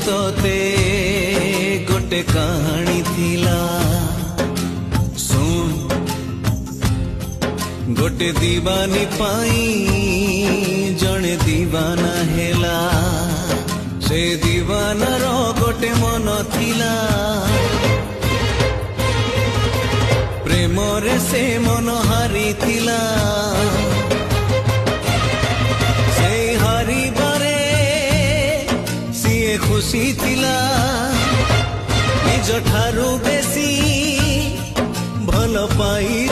तोते गोटे कहानी थिला सुन गोटे दीवानी पाई जने दीवाना हेला से दीवानार गोटे मन थिला प्रेम रे से मन हारी थिला से हारी बारे सीए खुशी थिला निज ठारू बेसी भल पाई